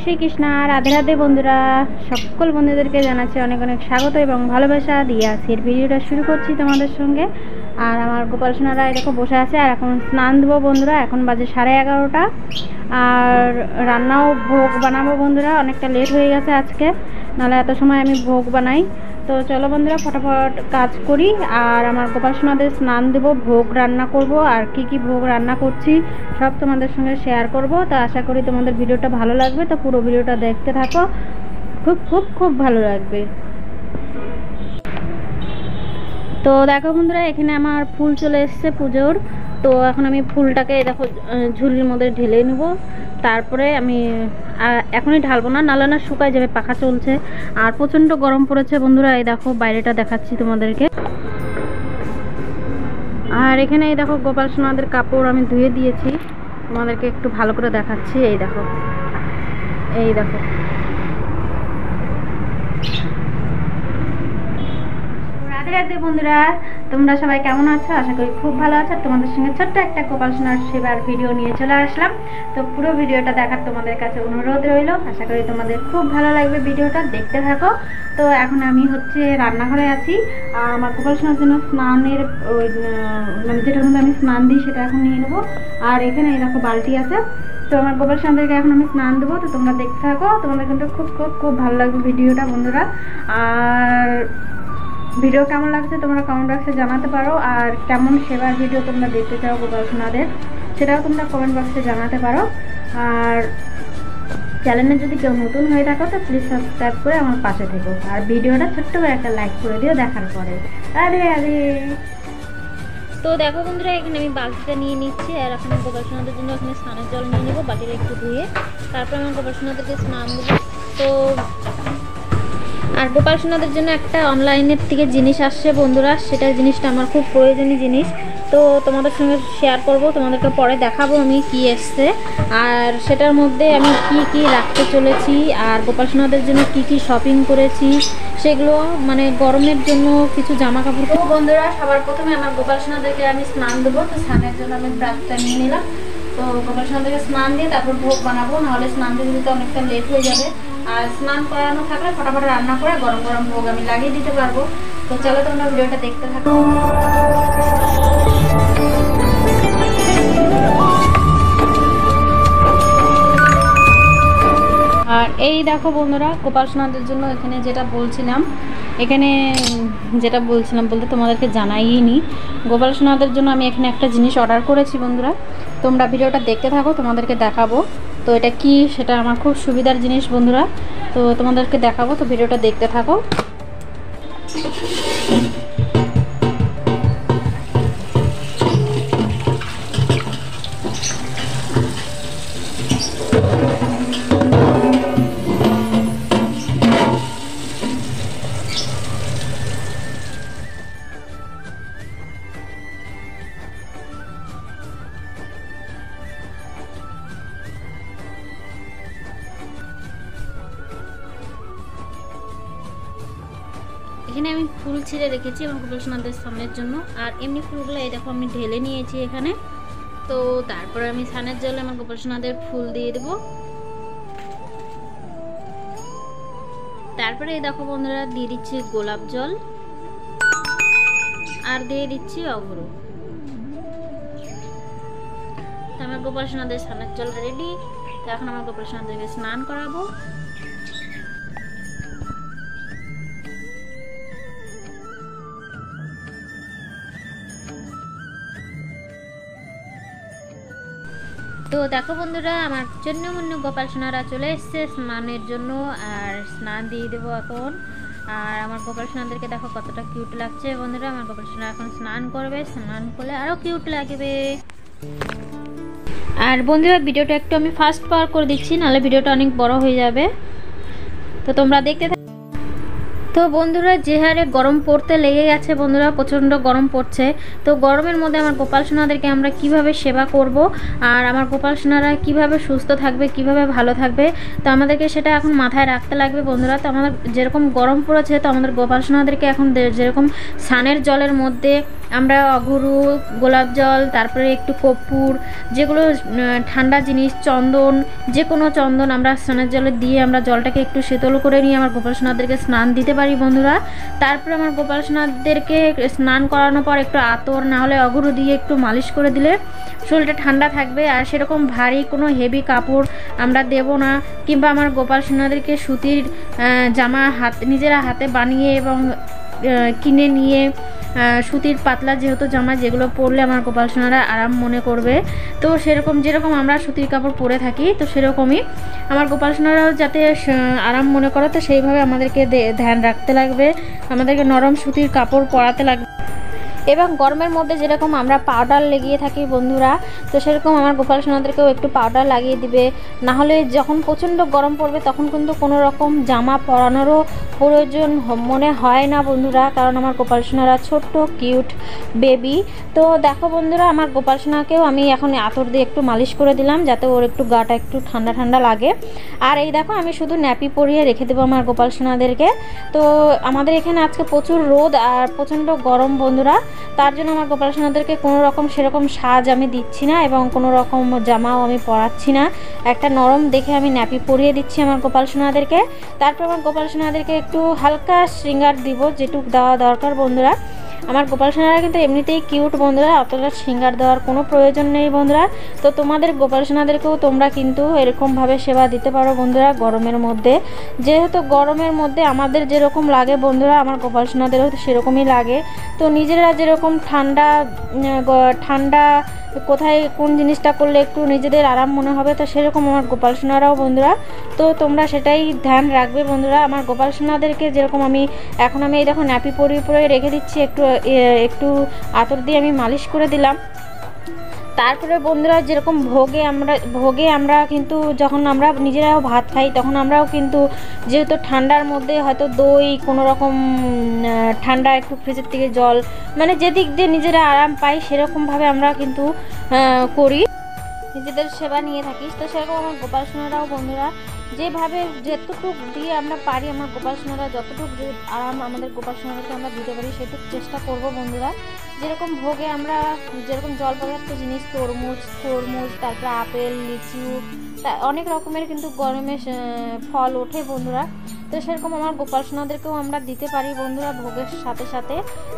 শ্রীকৃষ্ণ। রাধে রাধে বন্ধুরা, সকল বন্ধুদেরকে জানাচ্ছি অনেক অনেক স্বাগত এবং ভালোবাসা দিয়ে আজকের ভিডিওটা শুরু করছি তোমাদের সঙ্গে। আর আমার গোপাল সোনারা এরকম বসে আছে আর এখন স্নান দেবো বন্ধুরা। এখন বাজে 11:30 আর রান্নাও ভোগ বানাবো বন্ধুরা। অনেকটা লেট হয়ে গেছে আজকে, নাহলে এত সময় আমি ভোগ বানাই। তো চলো বন্ধুরা ফটাফট কাজ করি। আর আমার গোপাল সোনাদের স্নান দেবো, ভোগ রান্না করব, আর কি কি ভোগ রান্না করছি সব তোমাদের সঙ্গে শেয়ার করব। তো আশা করি তোমাদের ভিডিওটা ভালো লাগবে, তো পুরো ভিডিওটা দেখতে থাকো, খুব খুব খুব ভালো লাগবে। তো দেখো বন্ধুরা, এখানে আমার ফুল চলে এসছে পুজোর। তো এখন আমি ফুলটাকে দেখো ঝুড়ির মধ্যে ঢেলে নেব। তারপরে আমি এখনই ঢালবো না, নাহলে না শুকায় যাবে, পাখা চলছে আর প্রচণ্ড গরম পড়েছে বন্ধুরা। এই দেখো বাইরেটা দেখাচ্ছি তোমাদেরকে। আর এখানে এই দেখো গোপাল সোনাদের কাপড় আমি ধুয়ে দিয়েছি, তোমাদেরকে একটু ভালো করে দেখাচ্ছি। এই দেখো, এই দেখো। রাধে রাধে বন্ধুরা, তোমরা সবাই কেমন আছো? আশা করি খুব ভালো আছো। তোমাদের সঙ্গে ছোট্ট একটা গোপাল সোনার সেবার ভিডিও নিয়ে চলে আসলাম। তো পুরো ভিডিওটা দেখার তোমাদের কাছে অনুরোধ রইল। আশা করি তোমাদের খুব ভালো লাগবে, ভিডিওটা দেখতে থাকো। তো এখন আমি হচ্ছে রান্নাঘরে আছি, আর আমার গোপাল সোনার জন্য স্নানের মানে যেটার মধ্যে আমি স্নান দিই সেটা এখন নিয়ে নেবো। আর এখানে এই দেখো বালতি আছে। তো আমার গোপাল সোনাদেরকে এখন আমি স্নান দেবো, তো তোমরা দেখতে থাকো। তোমাদের কিন্তু খুব খুব খুব ভালো লাগবে ভিডিওটা বন্ধুরা। আর ভিডিও কেমন লাগছে তোমরা কমেন্ট বক্সে জানাতে পারো, আর কেমন সেবার ভিডিও তোমরা দেখতে চাও গোপাল সোনাদের সেটাও তোমরা কমেন্ট বক্সে জানাতে পারো। আর চ্যানেলে যদি কেউ নতুন হয়ে থাকো তো প্লিজ সাবস্ক্রাইব করে আমার পাশে থেকো, আর ভিডিওটা ছোট্ট করে একটা লাইক করে দিও দেখার পরে। আরে আরে তো দেখো বন্ধুরা, এখানে আমি বালতিটা নিয়ে নিচ্ছি, আর এখন গোপাল সোনাদের জন্য এখানে স্নানের জল নিয়ে নেবো, বাটিটা একটু ধুয়ে তারপর আমার গোপাল সোনাদেরকে স্নান দেবো। তো আর গোপাল সোনাদের জন্য একটা অনলাইনের থেকে জিনিস আসছে বন্ধুরা, সেটা জিনিসটা আমার খুব প্রয়োজনীয় জিনিস। তো তোমাদের সঙ্গে শেয়ার করব, তোমাদেরকে পরে দেখাবো আমি কি এসছে, আর সেটার মধ্যে আমি কি কি রাখতে চলেছি, আর গোপাল সোনাদের জন্য কি কি শপিং করেছি সেগুলো, মানে গরমের জন্য কিছু জামা কাপড়। তো বন্ধুরা, সবার প্রথমে আমার গোপাল সোনাদেরকে আমি স্নান দেবো। তো স্নানের জন্য আমি ব্রাশটা নিয়ে নিলাম। তো গোপাল সোনাদেরকে স্নান দিয়ে তারপর ভোগ বানাবো, নাহলে স্নান দিতে দিতে অনেকটা লেট হয়ে যাবে। আর স্নান করানো থাকলে ফটাফট রান্না করে গরম গরম ভোগ আমি লাগিয়ে দিতে পারবো। তো চলো তোমরা ভিডিওটা দেখতে থাকো। আর এই দেখো বন্ধুরা, গোপাল সোনাদের জন্য এখানে যেটা বলছিলাম বলতে তোমাদেরকে জানাইনি। গোপাল সোনাদের জন্য আমি এখানে একটা জিনিস অর্ডার করেছি বন্ধুরা। তোমরা ভিডিওটা দেখতে থাকো, তোমাদেরকে দেখাবো। তো এটা কি, সেটা আমার খুব সুবিধার জিনিস বন্ধুরা, তো তোমাদেরকে দেখাবো। তো ভিডিওটা দেখতে থাকো। এখানে আমি ফুল ছিঁড়ে রেখেছি আমার গোপাল সোনাদের সামনের জন্য, আর এমনি ফুলগুলো এই দেখো আমি ঢেলে নিয়েছি এখানে। তো তারপরে আমি স্নানের জলে আমার গোপাল সোনাদের ফুল দিয়ে দেবো। তারপরে এই দেখো বন্ধুরা, দিয়ে দিচ্ছি গোলাপ জল আর দিয়ে দিচ্ছি অগরু। আমার গোপাল সোনাদের স্নানের জল রেডি। তো এখন আমার গোপাল সোনাদেরকে স্নান করাবো। তো দেখো বন্ধুরা, আমার জন্য গোপাল সোনারা চলে এসছে স্নানের জন্য, আর স্নান দিয়ে দেবো এখন। আর আমার গোপাল সোনাদেরকে দেখো কতটা কিউট লাগছে বন্ধুরা। আমার গোপাল সোনা এখন স্নান করবে, স্নান করলে আরও কিউট লাগবে। আর বন্ধুরা, ভিডিওটা একটু আমি ফাস্ট পাওয়ার করে দিচ্ছি, নাহলে ভিডিওটা অনেক বড় হয়ে যাবে। তো তোমরা দেখতে থাকো। তো বন্ধুরা, যে হারে গরম পড়তে লেগে গেছে বন্ধুরা, প্রচণ্ড গরম পড়ছে। তো গরমের মধ্যে আমার গোপাল সোনাদেরকে আমরা কিভাবে সেবা করব, আর আমার গোপাল সোনারা কিভাবে সুস্থ থাকবে, কিভাবে ভালো থাকবে, তো আমাদেরকে সেটা এখন মাথায় রাখতে লাগবে বন্ধুরা। তো আমাদের যেরকম গরম পড়েছে, তো আমাদের গোপাল সোনাদেরকে এখন যেরকম স্নানের জলের মধ্যে আমরা অগুরু, গোলাপ জল, তারপরে একটু কর্পূর, যেগুলো ঠান্ডা জিনিস, চন্দন, যে কোনো চন্দন আমরা স্নানের জলে দিয়ে আমরা জলটাকে একটু শীতল করে নিয়ে আমার গোপাল সোনাদেরকে স্নান দিতে পারি বন্ধুরা। তারপরে আমার গোপাল সোনাদেরকে স্নান করানোর পর একটু আতর না হলে অগুরু দিয়ে একটু মালিশ করে দিলে শরীরটা ঠান্ডা থাকবে। আর সেরকম ভারী কোনো হেভি কাপড় আমরা দেব না, কিংবা আমার গোপাল সোনাদেরকে সুতির জামা নিজেরা হাতে বানিয়ে এবং কিনে নিয়ে সুতির পাতলা যেহেতু জামা, যেগুলো পরলে আমার গোপাল সোনারা আরাম মনে করবে। তো সেরকম যেরকম আমরা সুতির কাপড় পরে থাকি, তো সেরকমই আমার গোপাল সোনারাও যাতে আরাম মনে করে, তো সেইভাবে আমাদেরকে ধ্যান রাখতে লাগবে, আমাদেরকে নরম সুতির কাপড় পরাতে লাগবে। এবং গরমের মধ্যে যেরকম আমরা পাউডার লাগিয়ে থাকি বন্ধুরা, তো সেরকম আমার গোপাল সোনাদেরকেও একটু পাউডার লাগিয়ে দিবে। নাহলে যখন প্রচণ্ড গরম পড়বে তখন কিন্তু কোনো রকম জামা পরানোরও প্রয়োজন মনে হয় না বন্ধুরা, কারণ আমার গোপাল সোনারা ছোট্ট কিউট বেবি। তো দেখো বন্ধুরা, আমার গোপাল সোনাকেও আমি এখন আতর দিয়ে একটু মালিশ করে দিলাম, যাতে ওর একটু গাটা একটু ঠান্ডা ঠান্ডা লাগে। আর এই দেখো, আমি শুধু ন্যাপি পরিয়ে রেখে দেবো আমার গোপাল সোনাদেরকে। তো আমাদের এখানে আজকে প্রচুর রোদ আর প্রচণ্ড গরম বন্ধুরা, তার জন্য আমার গোপাল সোনাদেরকে কোনো রকম সেরকম সাজ আমি দিচ্ছি না এবং কোনো রকম জামাও আমি পরাচ্ছি না। একটা নরম দেখে আমি ন্যাপি পরিয়ে দিচ্ছি আমার গোপাল সোনাদেরকে। তারপর আমার গোপাল সোনাদেরকে একটু হালকা শৃঙ্গার দিব, যেটুক দেওয়া দরকার বন্ধুরা। আমার গোপাল সোনারা কিন্তু এমনিতেই কিউট বন্ধুরা, অতটা শৃঙ্গার দেওয়ার কোনো প্রয়োজন নেই বন্ধুরা। তো তোমাদের গোপাল সোনাদেরকেও তোমরা কিন্তু এরকমভাবে সেবা দিতে পারো বন্ধুরা গরমের মধ্যে। যেহেতু গরমের মধ্যে আমাদের যেরকম লাগে বন্ধুরা, আমার গোপাল সোনাদেরও সেরকমই লাগে। তো নিজেরা যেরকম ঠান্ডা কোথায় কোন জিনিসটা করলে একটু নিজেদের আরাম মনে হবে, তো সেরকম আমার গোপাল সোনারাও বন্ধুরা। তো তোমরা সেটাই ধ্যান রাখবে বন্ধুরা। আমার গোপাল সোনাদেরকে যেরকম আমি এই দেখো ন্যাপি পরিয়ে রেখে দিচ্ছি, একটু আতর দিয়ে আমি মালিশ করে দিলাম। তারপরে বন্ধুরা, যেরকম ভোগে আমরা কিন্তু যখন আমরা নিজেরাও ভাত খাই, তখন আমরাও কিন্তু যেহেতু ঠান্ডার মধ্যে হয়তো দই, কোনো রকম ঠান্ডা একটু ফ্রিজের থেকে জল, মানে যেদিক দিয়ে নিজেরা আরাম পাই সেরকমভাবে আমরা কিন্তু করি, নিজেদের সেবা নিয়ে থাকিস। তো সেরকম আমার গোপাল সোনারাও বন্ধুরা যেভাবে যেতটুকু দিয়ে আমরা পারি, আমার গোপাল সোনারা যতটুকু আরাম আমাদের গোপাল সোনাদেরকে আমরা দিতে পারি সেটুকু চেষ্টা করব বন্ধুরা। যেরকম ভোগে আমরা যেরকম জল পদার্থ জিনিস, তরমুজ, তারপরে আপেল, লিচু, অনেক রকমের কিন্তু গরমে ফল ওঠে বন্ধুরা। তো সেরকম আমার গোপাল সোনাদেরকেও আমরা দিতে পারি বন্ধুরা ভোগের সাথে সাথে।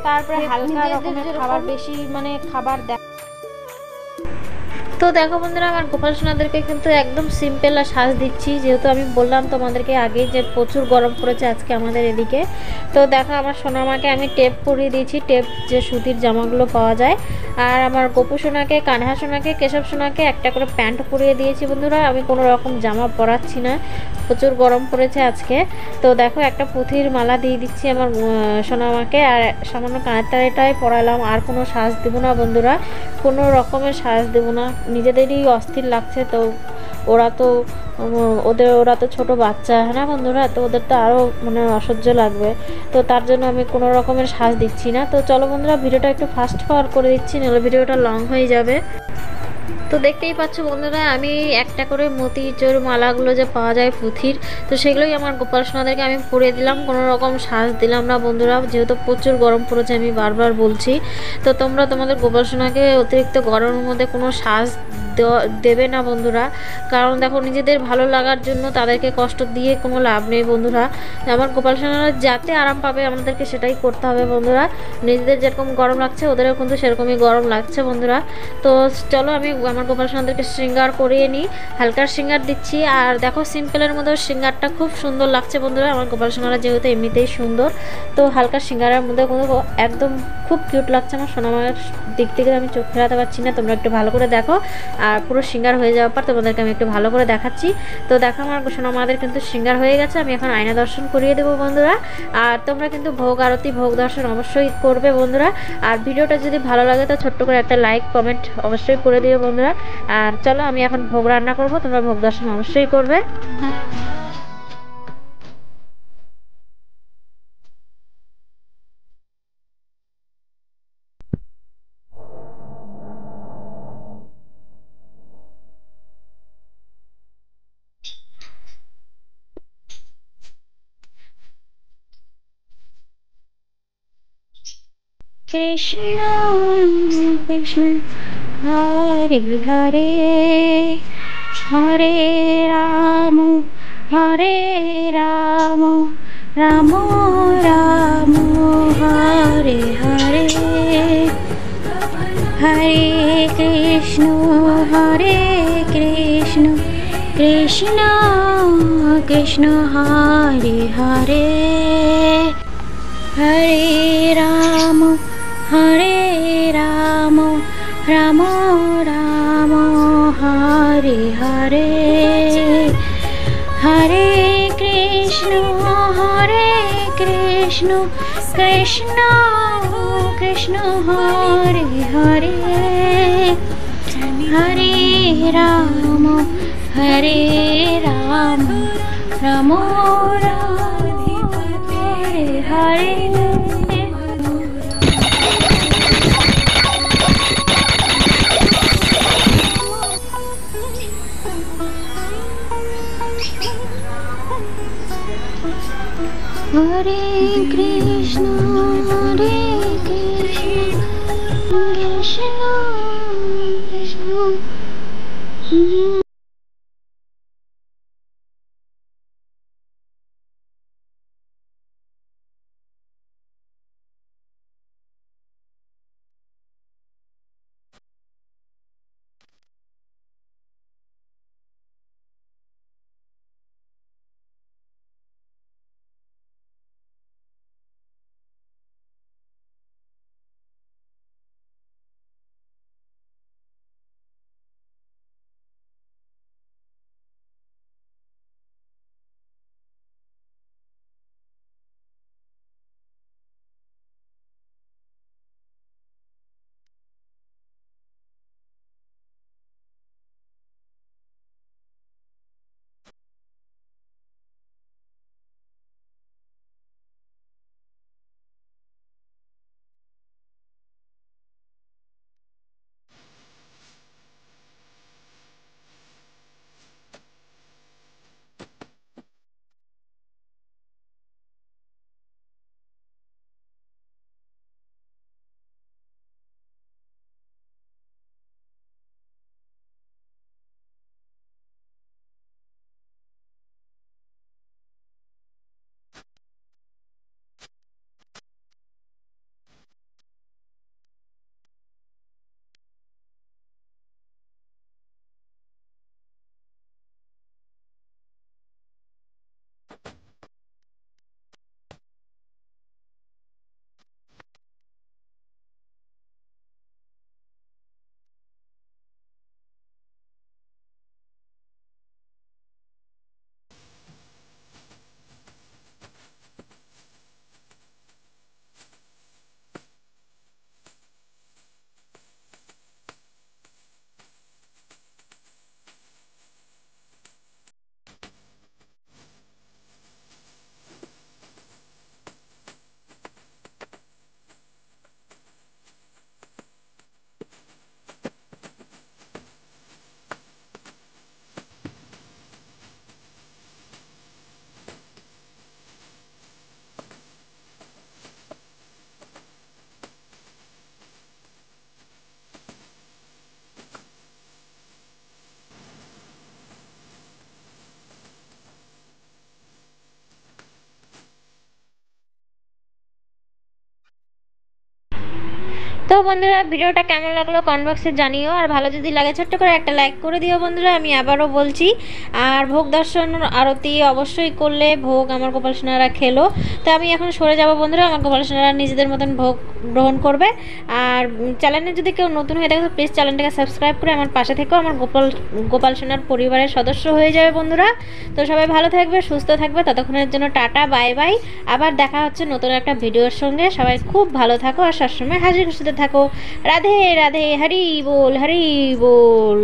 তারপরে হালকা রকমের খাবার, বেশি মানে খাবার দেয়। তো দেখো বন্ধুরা, আমার গোপাল সোনাদেরকে কিন্তু একদম সিম্পল আর সাজ দিচ্ছি, যেহেতু আমি বললাম তোমাদেরকে আগে যে প্রচুর গরম পড়েছে আজকে আমাদের এদিকে। তো দেখো, আমার সোনামাকে আমি টেপ পরিয়ে দিয়েছি, টেপ যে সুতির জামাগুলো পাওয়া যায়। আর আমার গোপু সোনাকে, কানহা সোনাকে, কেশব সোনাকে একটা করে প্যান্ট পরিয়ে দিয়েছি বন্ধুরা। আমি কোনো রকম জামা পরাচ্ছি না, প্রচুর গরম পড়েছে আজকে। তো দেখো, একটা পুঁথির মালা দিয়ে দিচ্ছি আমার সোনামাকে, আর সামান্য কানের তারেটাই পরালাম, আর কোনো সাজ দেবো না বন্ধুরা, কোনো রকমের সাজ দেবো না। নিজেদেরই অস্থির লাগছে, তো ওরা তো ছোট বাচ্চা, হ্যাঁ না বন্ধুরা, তো ওদের তো আরও মানে অসহ্য লাগবে। তো তার জন্য আমি কোনো রকমের সাজ দিচ্ছি না। তো চলো বন্ধুরা, ভিডিওটা একটু ফাস্ট ফরওয়ার্ড করে দিচ্ছি, নাহলে ভিডিওটা লং হয়ে যাবে। তো দেখতেই পাচ্ছ বন্ধুরা, আমি একটা করে মতিচুর মালাগুলো যে পাওয়া যায় পুঁথির, তো সেগুলোই আমার গোপাল সোনাদেরকে আমি পরিয়ে দিলাম, কোনো রকম সাজ দিলাম না বন্ধুরা, যেহেতু প্রচুর গরম পড়েছে আমি বারবার বলছি। তো তোমরা তোমাদের গোপাল সোনাকে অতিরিক্ত গরমের মধ্যে কোনো সাজ দেবে না বন্ধুরা, কারণ দেখো নিজেদের ভালো লাগার জন্য তাদেরকে কষ্ট দিয়ে কোনো লাভ নেই বন্ধুরা। আমার গোপাল সোনারা যাতে আরাম পাবে আমাদেরকে সেটাই করতে হবে বন্ধুরা। নিজেদের যেরকম গরম লাগছে ওদেরও কিন্তু সেরকমই গরম লাগছে বন্ধুরা। তো চলো, আমি আমার গোপাল সোনাদেরকে শৃঙ্গার করিয়ে নিই, হালকা শৃঙ্গার দিচ্ছি। আর দেখো, সিম্পলের মধ্যে শৃঙ্গারটা খুব সুন্দর লাগছে বন্ধুরা, আমার গোপাল সোনারা যেহেতু এমনিতেই সুন্দর, তো হালকা শৃঙ্গারের মধ্যে কিন্তু একদম খুব কিউট লাগছে। আমার সোনামায়ের দিক থেকে আমি চোখ ফেরাতে পারছি না, তোমরা একটু ভালো করে দেখো। আর পুরো শৃঙ্গার হয়ে যাওয়ার পর তোমাদেরকে আমি একটু ভালো করে দেখাচ্ছি। তো দেখো, আমার সোনামাদের কিন্তু শৃঙ্গার হয়ে গেছে, আমি এখন আয়না দর্শন করিয়ে দেবো বন্ধুরা। আর তোমরা কিন্তু ভোগ আরতি, ভোগ দর্শন অবশ্যই করবে বন্ধুরা। আর ভিডিওটা যদি ভালো লাগে তো ছোট্ট করে একটা লাইক কমেন্ট অবশ্যই করে দিও বন্ধুরা। আর চলো, আমি এখন ভোগ রান্না করব, তোমরা ভোগ দর্শন অবশ্যই করবে। कृष्ण हरे हरे हरे राम राम राम हरे हरे हरे कृष्ण कृष्ण कृष्ण हरे हरे हरे राम राम राम हरे हरे हरे कृष्ण कृष्ण कृष्ण हरे हरे हरे राम राम राम हरे हरे हरे कृष्ण कृष्ण कृष्ण তো বন্ধুরা ভিডিওটা কেমন লাগলো কমেন্ট বক্সে জানিও, আর ভালো যদি লাগে ছোট্ট করে একটা লাইক করে দিও বন্ধুরা। আমি আবারও বলছি, আর ভোগ দর্শন আরতি অবশ্যই করলে ভোগ আমার গোপাল সোনারা খেলো। তো আমি এখন সরে যাব বন্ধুরা, আমার গোপাল সোনারা নিজেদের মতন ভোগ গ্রহণ করবে। আর চ্যানেলে যদি কেউ নতুন হয়ে থাকে তো প্লিজ চ্যানেলটাকে সাবস্ক্রাইব করে আমার পাশে থেকেও আমার গোপাল সোনার পরিবারের সদস্য হয়ে যাবে বন্ধুরা। তো সবাই ভালো থাকবে, সুস্থ থাকবে, ততক্ষণের জন্য টাটা, বাই বাই। আবার দেখা হচ্ছে নতুন একটা ভিডিওর সঙ্গে। সবাই খুব ভালো থাকো আর সবসময় হাসি খুশিতে থাকো। রাধে রাধে, হরি বল হরি বল।